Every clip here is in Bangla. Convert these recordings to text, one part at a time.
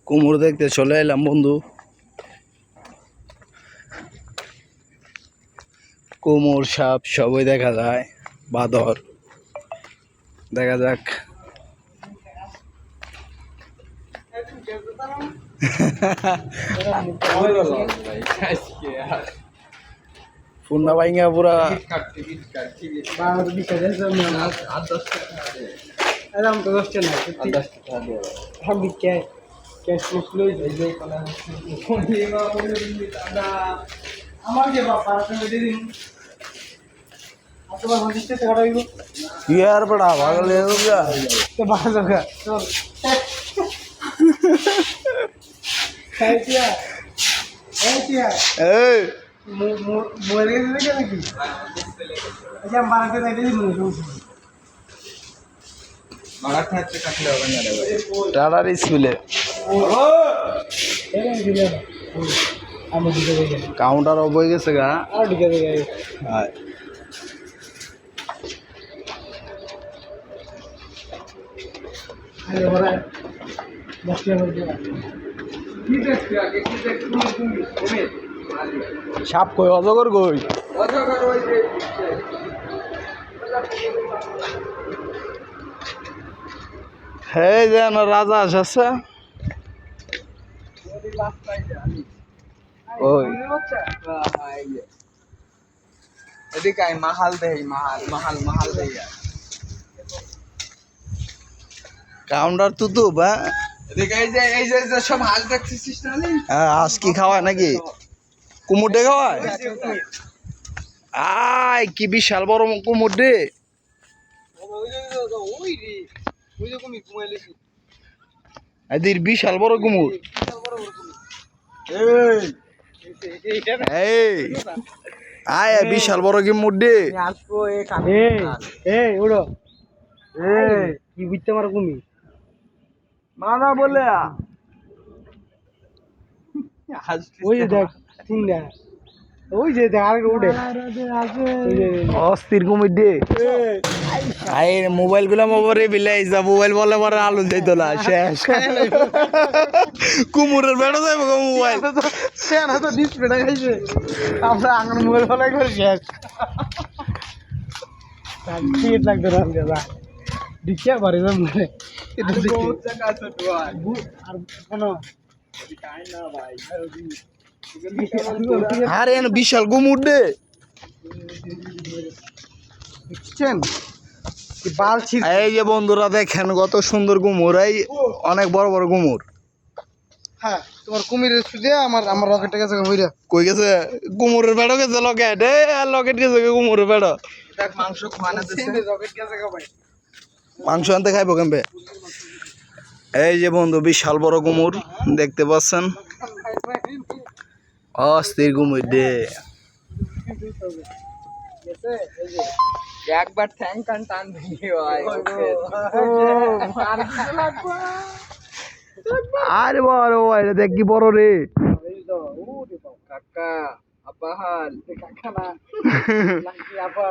কুমড়ো দেখতে চলে এলাম বন্ধু। কুমড় সাপ সবই দেখা যায়, বাদর দেখা যাক। ফুন্না বাইঙ্গা পুরা यार बड़ा भाग ले गया तो बाहर होगा तो क्या क्या ए मोर के दे क्या लगी अच्छा हम बाहर से नहीं दे मुझे बाहर था तो काट ले होगा ना रे टाटा स्कूले हम दिखे काउंटर हो गए सगा और दिखे गए हां अरे हो रहा है बस क्या हो गया সাপ কই অজগর কই হে যেন রাজা আসছে ওই এদিকে আই মাহাল দেই মাহাল মাহাল দেই কাউন্টার তো বা এদিকে এই যে সব হাল দেখছিস না হ্যাঁ আজ কি খাওয়ায় নাকি কুমুর খাওয়ায় আয় কি বিশাল বড় কুমুর রে এদের বিশাল বড় কুমুর এই আয় বিশাল বড় কুমুর রে উড়ো কি বুঝতে পারো কুমির মানা বলে ওই দেখ তিনটা ওই যে দেখ আর উঠে অস্থির কুমির দে আই মোবাইল গুলা মোবাইলে বিলাই যা মোবাইল বলে পরে আলু যাইতো না শেষ কুমুরের বেড়া যাইব মোবাইল সেন তো ডিসপ্লেটা খাইছে আমরা আঙুল মোবাইল ফলাই করে শেষ ঠিক লাগবে না যা দেখিয়া পারে না মনে এটা বহুত জায়গা আছে তো আর কোন কাই না ভাই আরে এন বিশাল কুমুর দে দেখছেন কি বাল ছিল এই যে বন্ধুরা দেখেন কত সুন্দর কুমুর এই অনেক বড় বড় কুমুর হ্যাঁ তোমার কুমিরের সুদে আমার রকেট গেছে কইরা কই গেছে কুমুরের বেড়া গেছে লকেট আর লকেট গেছে কুমুরের বেড়া দেখ মাংস খাওয়ানা দিছে রকেট গেছে ভাই মাংস আনতে খাইবো কেমবে এই যে বন্ধু বিশাল বড় কুমুর দেখতে পাচ্ছেন অস্থির কুমুর দে একবার থ্যাঙ্ক কান টান দিয়ে আরে বড় এটা দেখ কি বড় রে কাকা আপাহাল কাকা না আপা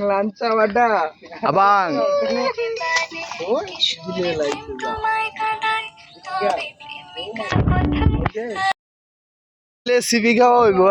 লাঞ্চা বাডা abang le sibi খাওয়া হইব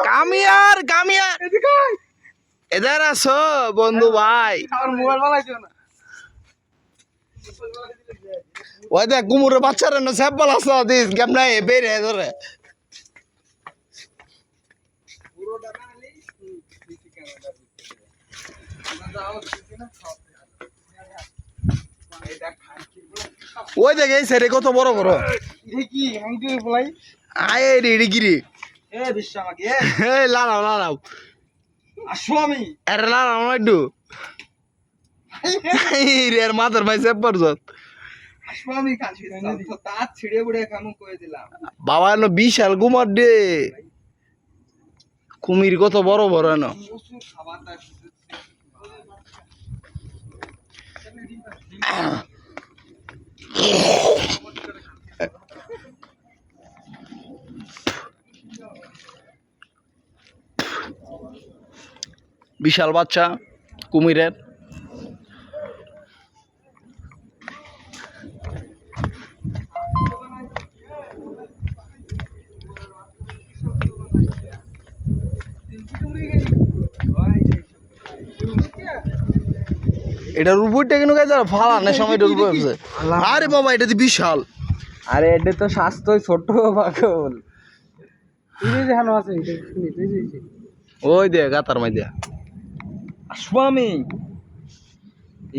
কামিয়ার এদার আসো বন্ধু ভাই আমার মোবাইল বানাইছো না ওই দেখ কুমুরের বাচ্চারা না স্যাপ বল আসো দিস কেমন নাই বেরে ধরে ওই দেখ এই সেরে কত বড় বড় কি হাঙ্গি বলাই আয় রে রে গিরি এ বিশ্বা আমাকে এ লালাও আসো আমি আরে লালাও একটু এই রে আর মাদার ভাই স্যাপ পড়ছত আমি কাছে তো তার ছিড়ে বুড়ে কামু কই দিলাম বাবা এনো বিশাল কুমার দে কুমির কত বড় বড় এনো বিশাল বাচ্চা কুমিরের। এটার উপরটা কেন গাইছে ফালানোর সময় এটার উপর আছে। আরে বাবা এটা তো বিশাল। আরে এটা তো স্বাস্থ্য ছোট পাগল। ওই দে গাতার মাইদে স্বামী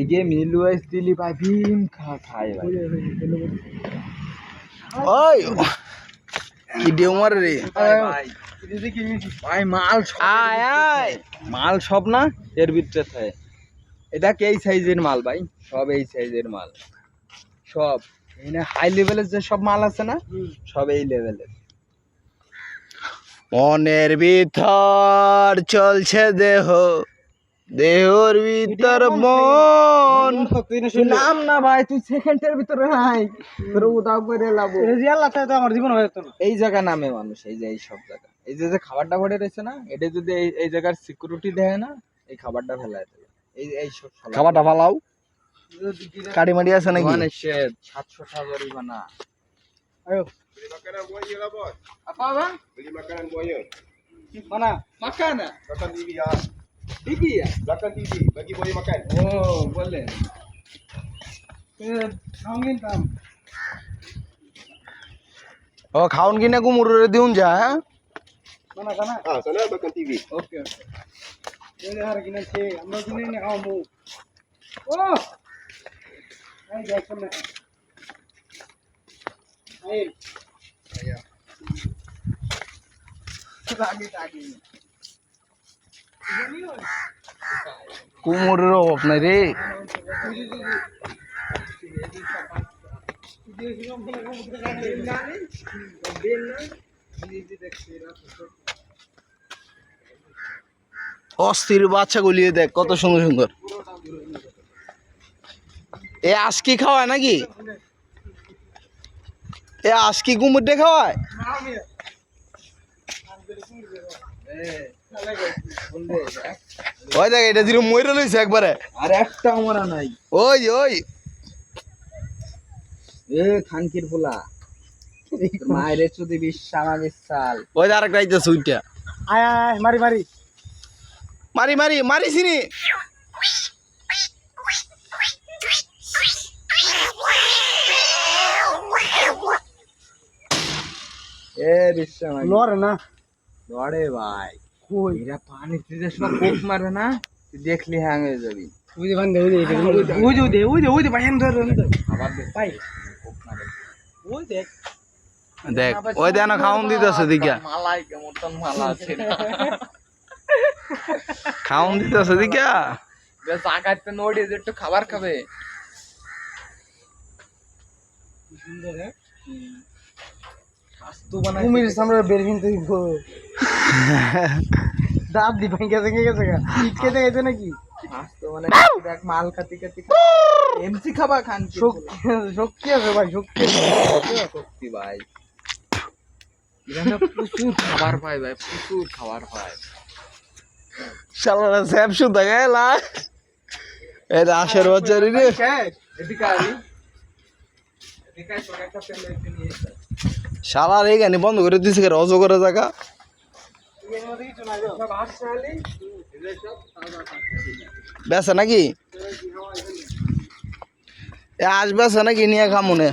এগে মিলু আসছিলি ভাই ভীম খাই ভাই। ওই কি দেও মারে রে ভাই মাল আয় আয় মাল সব না এর ভিতরে থাকে। এটা কি এই সাইজের মাল ভাই, সব এই সাইজের মাল সব। এখানে হাই লেভেলের যে সব মাল আছে না সব এই লেভেলের। মনের ভিতর চলছে দেহ, দেহর ভিতর মন। নাম না ভাই তুই সেকেন্ডের ভিতরে নাই তোর উদাও করে লাভ তো আমার জীবন হয়ে যেত না। এই জায়গা নামে মানুষ, এই যে এই সব জায়গা এই যে খাবারটা পড়ে রয়েছে না, এটা যদি এই জায়গার সিকিউরিটি দেয় না এই খাবারটা ফেলায় দেবে। এই সব খাবারটা ফালাও কাটি মাটি আছে নাকি? মানে সে 700 টাকা জরিমানা। আyo beli makanan buaya lah bos. Apa bang? Beli makanan buaya. Mana makanan? Belakang TV ya. TV ya? Belakang TV bagi buaya makan. Oh boleh. Kaungin tam. ও খাউন কিনা কুমুরে দিউন যা। হ্যাঁ Mana sana? Ah, sana belakang TV. Oke oke. Ini hari gini sih, ambil gini nih kamu. Oh. Ayo jangan kena. Ayo. Ayo. Lagi. কুমুরের অভাব নাই রে। অস্থির বাচ্চা গুলিয়ে দেখ কত সুন্দর সুন্দর। এ আজকি খাওয়ায় নাকি? এ আজকি কুমুরটা খাওয়ায়? ওই দেখ এটা দিলে মইরা লইছে একবারে। আর একটা আমরা নাই। ওই ওই এ খানকির পোলা মায়ের চুদি বিশাল বিশাল। ওই যে আরেকটা আইতেছে ওইটা। আয় আয় মারি মারিছিনি। এ বিশাল লড়ে না লড়ে ভাই। কই এরা পানিতে যে সব কোপ মারে না, তুই দেখলি হ্যাং হয়ে যাবি। ওই যে ভাই ওই যে ভাই ধর আবার দেখ ভাই কোপ মারে। ওই দেখ দেখ ওই দেন খাউন দিতেছে দিকা। মালাই কেমন মালা আছে খাউন দিতেছে দিকা। বেশ আগাতে নড়ে যে একটু খাবার খাবে। সুন্দর হ্যাঁ আস্তো বানাই কুমির সামনে বেরভিন তুই দাঁত দি ভাঙে গেছে ইটকে গেছে নাকি আস্তো মানে দেখ মাল খাতি এমসি খাবা খান শক্তি আছে ভাই শক্তি ভাই। এখানে প্রচুর খাবার পায় ভাই, প্রচুর খাবার পায়। শালারা স্যাপ শুদ্ধ গেলা এই রাশের বাচ্চারি রে। শালার এই গানি বন্ধ করে দিছে কে অজগরের জায়গা। বেচা নাকি? এ আজ বেচা নাকি নিয়ে খামুনে?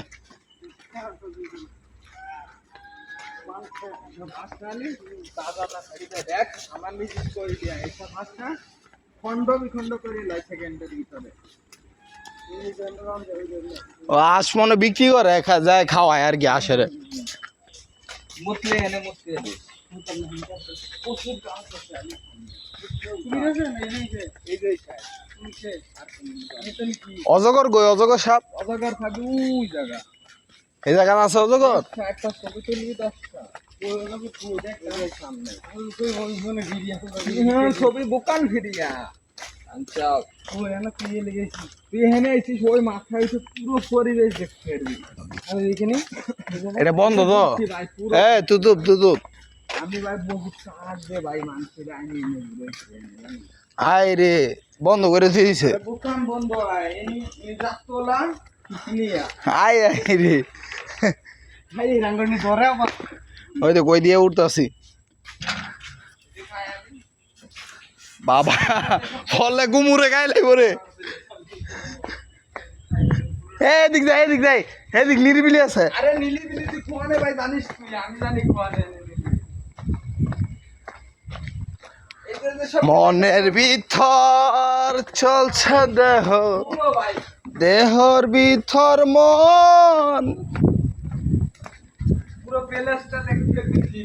ও আস মনে বিক্রি করে যায় খাওয়ায় আর কি আসে রে। অজগর গই অজগর সাপ অজগর থাকবে ওই জায়গা। এই জায়গা আছে অজগর। একটা ছবি তুলবি 10টা ছবি বোকান ফিরিয়া তুই এখানে আইছিস ওই মাথায় পুরো পরিবেশ দেখতে পারবি। এটা বন্ধ তো। তুতুপ আমি ভাই বহুত সাহায্য দে ভাই মানুষের আইনি আয় রে বন্ধ করে দিয়েছে দোকান বন্ধ হয় এই রাতলা নিয়া আয় আয় রে ভাই রাঙ্গনি ধরে আবার ওই তো কই দিয়ে উঠতাছি বাবা ফলে গুমুরে গাইলে করে এদিক যাই এদিক নিরিবিলি আছে আরে নীলিবিলি তুই কোয়ানে ভাই জানিস তুই আমি জানি কোয়ানে মনের ভিতর চলছে দেহ ভাই দেহর ভিতর মন পুরো প্লেসটা দেখতে দেখি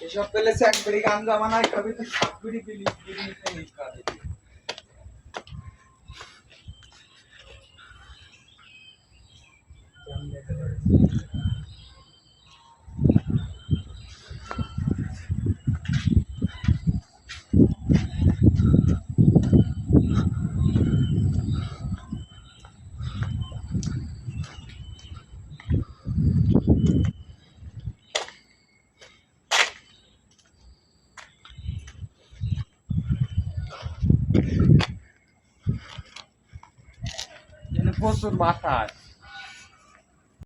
এসব প্লেসে এক বিড়ি গান জমানায় কবি তো সাত বিড়ি বিড়ি নিতে নিতে প্রচুর বাতাস